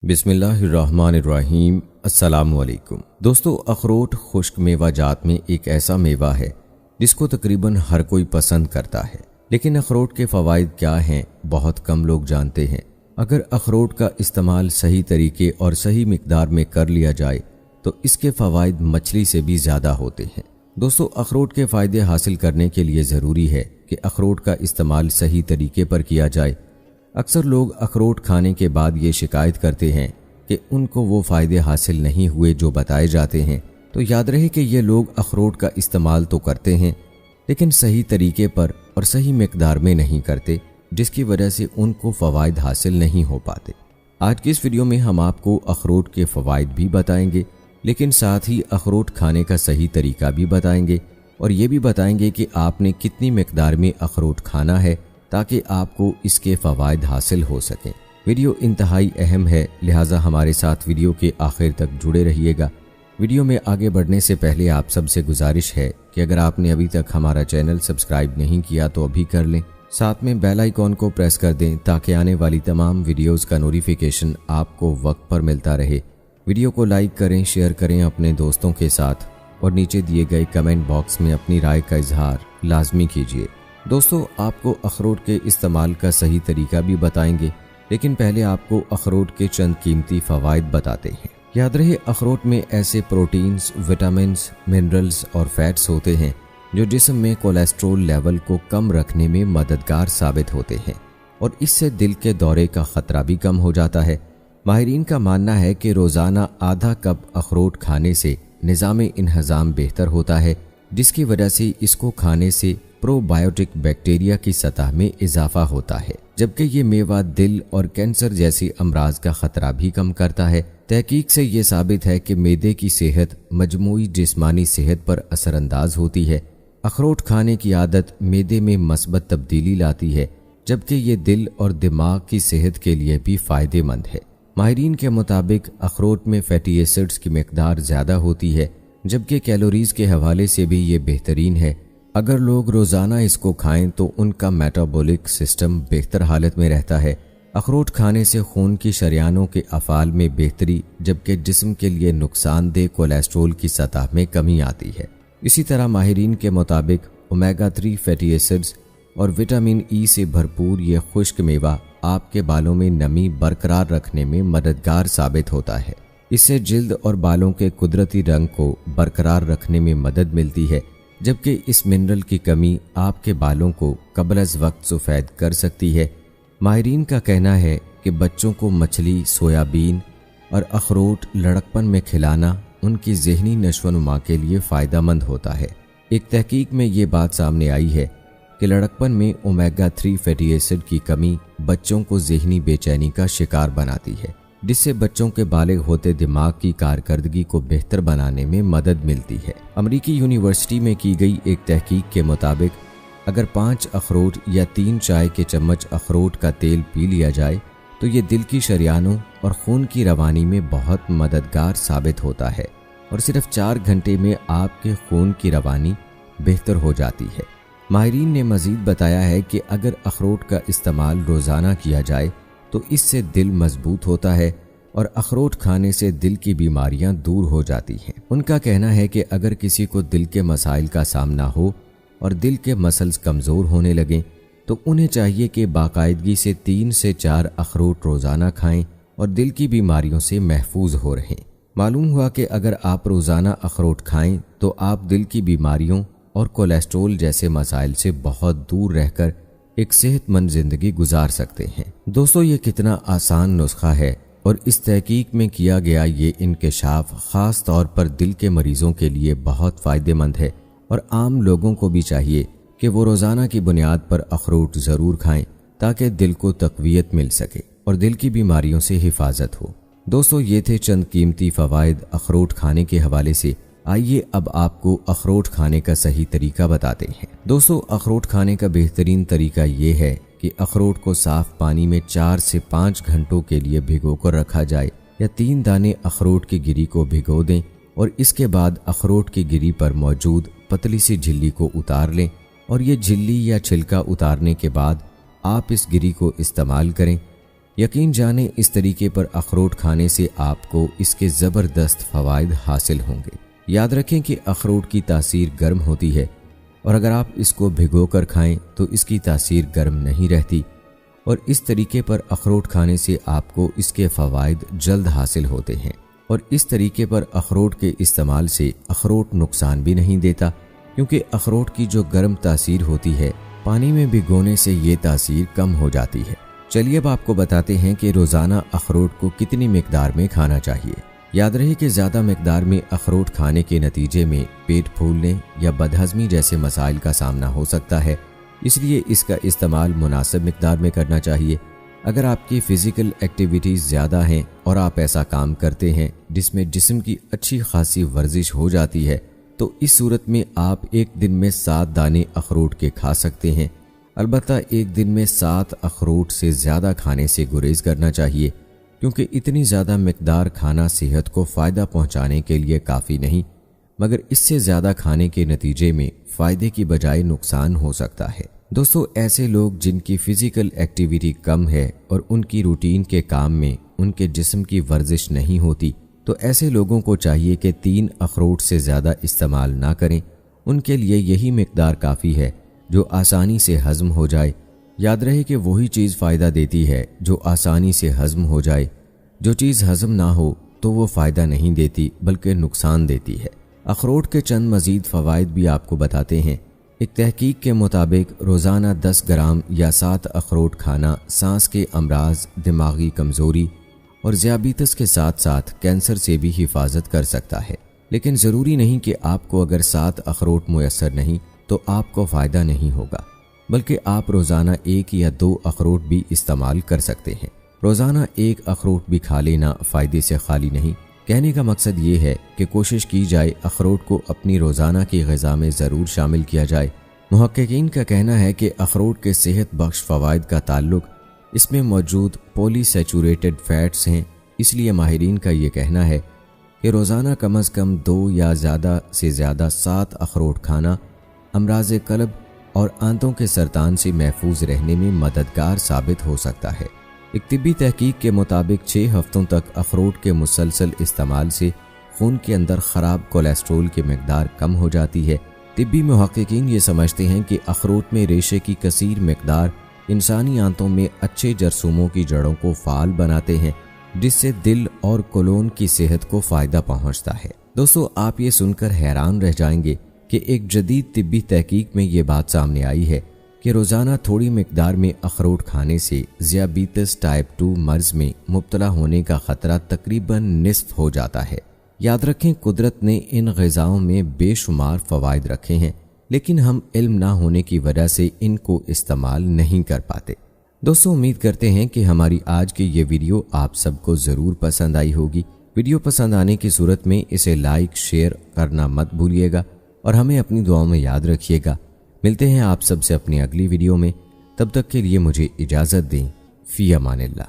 बिस्मिल्लाहिर्रहमानिर्रहीम। अस्सलामुअलैकुम दोस्तों, अखरोट खुश्क मेवा जात में एक ऐसा मेवा है जिसको तकरीबन हर कोई पसंद करता है, लेकिन अखरोट के फ़वाइद क्या हैं बहुत कम लोग जानते हैं। अगर अखरोट का इस्तेमाल सही तरीके और सही मिकदार में कर लिया जाए तो इसके फ़वाइद मछली से भी ज़्यादा होते हैं। दोस्तों, अखरोट के फ़ायदे हासिल करने के लिए ज़रूरी है कि अखरोट का इस्तेमाल सही तरीके पर किया जाए। अक्सर लोग अखरोट खाने के बाद ये शिकायत करते हैं कि उनको वो फ़ायदे हासिल नहीं हुए जो बताए जाते हैं। तो याद रहे कि ये लोग अखरोट का इस्तेमाल तो करते हैं लेकिन सही तरीके पर और सही मिकदार में नहीं करते, जिसकी वजह से उनको फ़वाइद हासिल नहीं हो पाते। आज की इस वीडियो में हम आपको अखरोट के फ़वाइद भी बताएंगे, लेकिन साथ ही अखरोट खाने का सही तरीका भी बताएंगे और ये भी बताएंगे कि आपने कितनी मिकदार में अखरोट खाना है ताकि आपको इसके फ़वाइद हासिल हो सकें। वीडियो इंतहाई अहम है, लिहाजा हमारे साथ वीडियो के आखिर तक जुड़े रहिएगा। वीडियो में आगे बढ़ने से पहले आप सबसे गुजारिश है कि अगर आपने अभी तक हमारा चैनल सब्सक्राइब नहीं किया तो अभी कर लें, साथ में बेल आइकॉन को प्रेस कर दें ताकि आने वाली तमाम वीडियोज़ का नोटिफिकेशन आपको वक्त पर मिलता रहे। वीडियो को लाइक करें, शेयर करें अपने दोस्तों के साथ और नीचे दिए गए कमेंट बॉक्स में अपनी राय का इजहार लाजमी कीजिए। दोस्तों, आपको अखरोट के इस्तेमाल का सही तरीका भी बताएंगे, लेकिन पहले आपको अखरोट के चंद कीमती फ़वाइद बताते हैं। याद रहे, अखरोट में ऐसे प्रोटीन्स, विटामिन्स, मिनरल्स और फैट्स होते हैं जो जिस्म में कोलेस्ट्रॉल लेवल को कम रखने में मददगार साबित होते हैं और इससे दिल के दौरे का ख़तरा भी कम हो जाता है। माहिरीन का मानना है कि रोज़ाना आधा कप अखरोट खाने से निज़ाम इंहज़ाम बेहतर होता है, जिसकी वजह से इसको खाने से प्रोबायोटिक बैक्टीरिया की सतह में इजाफा होता है, जबकि ये मेवा दिल और कैंसर जैसी अमराज का खतरा भी कम करता है। तहकीक से ये साबित है कि मैदे की सेहत मजमूई जिस्मानी सेहत पर असरअंदाज होती है। अखरोट खाने की आदत मैदे में मस्बत तब्दीली लाती है, जबकि ये दिल और दिमाग की सेहत के लिए भी फ़ायदेमंद है। माहिरीन के मुताबिक अखरोट में फैटी एसिड्स की मिकदार ज़्यादा होती है, जबकि कैलोरीज़ के हवाले से भी ये बेहतरीन है। अगर लोग रोज़ाना इसको खाएं तो उनका मेटाबॉलिक सिस्टम बेहतर हालत में रहता है। अखरोट खाने से खून की शरियानों के अफ़ाल में बेहतरी, जबकि जिस्म के लिए नुकसानदेह कोलेस्ट्रॉल की सतह में कमी आती है। इसी तरह माहिरीन के मुताबिक ओमेगा 3 फैटी एसिड्स और विटामिन ई से भरपूर ये खुश्क मेवा आपके बालों में नमी बरकरार रखने में मददगार साबित होता है। इससे जिल्द और बालों के कुदरती रंग को बरकरार रखने में मदद मिलती है, जबकि इस मिनरल की कमी आपके बालों को कबल अज़ वक्त सफ़ेद कर सकती है। माहिरीन का कहना है कि बच्चों को मछली, सोयाबीन और अखरोट लड़कपन में खिलाना उनकी ज़हनी नशोनुमा के लिए फ़ायदेमंद होता है। एक तहकीक में ये बात सामने आई है कि लड़कपन में ओमेगा 3 फैटी एसिड की कमी बच्चों को ज़हनी बेचैनी का शिकार बनाती है, जिससे बच्चों के बालिग होते दिमाग की कारकर्दगी को बेहतर बनाने में मदद मिलती है। अमेरिकी यूनिवर्सिटी में की गई एक तहकीक के मुताबिक अगर 5 अखरोट या 3 चाय के चम्मच अखरोट का तेल पी लिया जाए तो ये दिल की शरियानों और खून की रवानी में बहुत मददगार साबित होता है और सिर्फ 4 घंटे में आपके खून की रवानी बेहतर हो जाती है। माहिरीन ने मज़ीद बताया है कि अगर अखरोट का इस्तेमाल रोज़ाना किया जाए तो इससे दिल मजबूत होता है और अखरोट खाने से दिल की बीमारियां दूर हो जाती हैं। उनका कहना है कि अगर किसी को दिल के मसाइल का सामना हो और दिल के मसल्स कमज़ोर होने लगें तो उन्हें चाहिए कि बाकायदगी से 3 से 4 अखरोट रोज़ाना खाएं और दिल की बीमारियों से महफूज हो रहें। मालूम हुआ कि अगर आप रोज़ाना अखरोट खाएं तो आप दिल की बीमारियों और कोलेस्ट्रॉल जैसे मसाइल से बहुत दूर रहकर एक सेहतमंद ज़िंदगी गुजार सकते हैं। दोस्तों, ये कितना आसान नुस्खा है और इस तहकीक में किया गया ये इंकशाफ ख़ास तौर पर दिल के मरीज़ों के लिए बहुत फ़ायदेमंद है और आम लोगों को भी चाहिए कि वो रोज़ाना की बुनियाद पर अखरोट ज़रूर खाएं ताकि दिल को तक़वियत मिल सके और दिल की बीमारियों से हिफाजत हो। दोस्तों, ये थे चंद कीमती फ़वाइद अखरोट खाने के हवाले से। आइए अब आपको अखरोट खाने का सही तरीका बताते हैं। दोस्तों, अखरोट खाने का बेहतरीन तरीका ये है कि अखरोट को साफ़ पानी में 4 से 5 घंटों के लिए भिगो कर रखा जाए या 3 दाने अखरोट की गिरी को भिगो दें और इसके बाद अखरोट की गिरी पर मौजूद पतली सी झिल्ली को उतार लें और ये झिल्ली या छिलका उतारने के बाद आप इस गिरी को इस्तेमाल करें यकीन जाने इस तरीके पर अखरोट खाने से आपको इसके ज़बरदस्त फ़वाइद हासिल होंगे। याद रखें कि अखरोट की तासीर गर्म होती है और अगर आप इसको भिगो कर खाएं तो इसकी तासीर गर्म नहीं रहती, और इस तरीके पर अखरोट खाने से आपको इसके फ़वाइद जल्द हासिल होते हैं। और इस तरीके पर अखरोट के इस्तेमाल से अखरोट नुकसान भी नहीं देता, क्योंकि अखरोट की जो गर्म तासीर होती है पानी में भिगोने से ये तासीर कम हो जाती है। चलिए अब आपको बताते हैं कि रोज़ाना अखरोट को कितनी मिकदार में खाना चाहिए। याद रहे कि ज़्यादा मिकदार में अखरोट खाने के नतीजे में पेट फूलने या बदहज़मी जैसे मसाइल का सामना हो सकता है, इसलिए इसका इस्तेमाल मुनासिब मिकदार में करना चाहिए। अगर आपकी फ़िज़िकल एक्टिविटीज़ ज़्यादा हैं और आप ऐसा काम करते हैं जिसमें जिस्म की अच्छी खासी वर्जिश हो जाती है, तो इस सूरत में आप एक दिन में 7 दाने अखरोट के खा सकते हैं। अलबत्ता एक दिन में 7 अखरोट से ज़्यादा खाने से गुरेज करना चाहिए, क्योंकि इतनी ज़्यादा मिकदार खाना सेहत को फ़ायदा पहुँचाने के लिए काफ़ी नहीं, मगर इससे ज़्यादा खाने के नतीजे में फ़ायदे की बजाय नुकसान हो सकता है। दोस्तों, ऐसे लोग जिनकी फ़िज़िकल एक्टिविटी कम है और उनकी रूटीन के काम में उनके जिस्म की वर्जिश नहीं होती, तो ऐसे लोगों को चाहिए कि 3 अखरोट से ज़्यादा इस्तेमाल ना करें। उनके लिए यही मिकदार काफ़ी है जो आसानी से हज़म हो जाए। याद रहे कि वही चीज़ फ़ायदा देती है जो आसानी से हज़म हो जाए। जो चीज़ हज़म ना हो तो वो फ़ायदा नहीं देती बल्कि नुकसान देती है। अखरोट के चंद मज़ीद फ़वाइद भी आपको बताते हैं। एक तहकीक के मुताबिक रोज़ाना 10 ग्राम या 7 अखरोट खाना सांस के अमराज, दिमागी कमज़ोरी और ज़ियाबीतस के साथ साथ कैंसर से भी हिफाजत कर सकता है। लेकिन ज़रूरी नहीं कि आपको अगर 7 अखरोट मुयस्सर नहीं तो आपको फ़ायदा नहीं होगा, बल्कि आप रोज़ाना 1 या 2 अखरोट भी इस्तेमाल कर सकते हैं। रोज़ाना 1 अखरोट भी खा लेना फ़ायदे से खाली नहीं। कहने का मकसद ये है कि कोशिश की जाए अखरोट को अपनी रोज़ाना की ग़िज़ा में ज़रूर शामिल किया जाए। मुहक्किकीन का कहना है कि अखरोट के सेहत बख्श फ़वाइद का ताल्लुक इसमें मौजूद पॉलीसैचुरेटेड फैट्स हैं। इसलिए माहिरीन का ये कहना है कि रोज़ाना कम अज़ कम 2 या ज़्यादा से ज़्यादा 7 अखरोट खाना अमराज़ क़ल्ब और आंतों के सरतान से महफूज रहने में मददगार साबित हो सकता है। एक तिब्बी तहकीक के मुताबिक 6 हफ्तों तक अखरोट के मुसलसल इस्तेमाल से खून के अंदर ख़राब कोलेस्ट्रोल की मिकदार कम हो जाती है। तिब्बी मुहक्किकीन ये समझते हैं कि अखरोट में रेशे की कसीर मिकदार इंसानी आंतों में अच्छे जरसूमों की जड़ों को फ़ाल बनाते हैं, जिससे दिल और कोलोन की सेहत को फ़ायदा पहुँचता है। दोस्तों, आप ये सुनकर हैरान रह जाएंगे कि एक जदीद तिब्बी तहकीक में ये बात सामने आई है कि रोज़ाना थोड़ी मिकदार में अखरोट खाने से ज़ियाबीतस टाइप 2 मर्ज़ में मुब्तला होने का ख़तरा तकरीबन निस्फ हो जाता है। याद रखें, कुदरत ने इन ग़िज़ाओं में बेशुमार फ़वाइद रखे हैं, लेकिन हम इल्म ना होने की वजह से इनको इस्तेमाल नहीं कर पाते। दोस्तों, उम्मीद करते हैं कि हमारी आज की ये वीडियो आप सबको ज़रूर पसंद आई होगी। वीडियो पसंद आने की सूरत में इसे लाइक शेयर करना मत भूलिएगा और हमें अपनी दुआओं में याद रखिएगा। मिलते हैं आप सबसे अपनी अगली वीडियो में। तब तक के लिए मुझे इजाज़त दें। फ़ी अमानिल्लाह।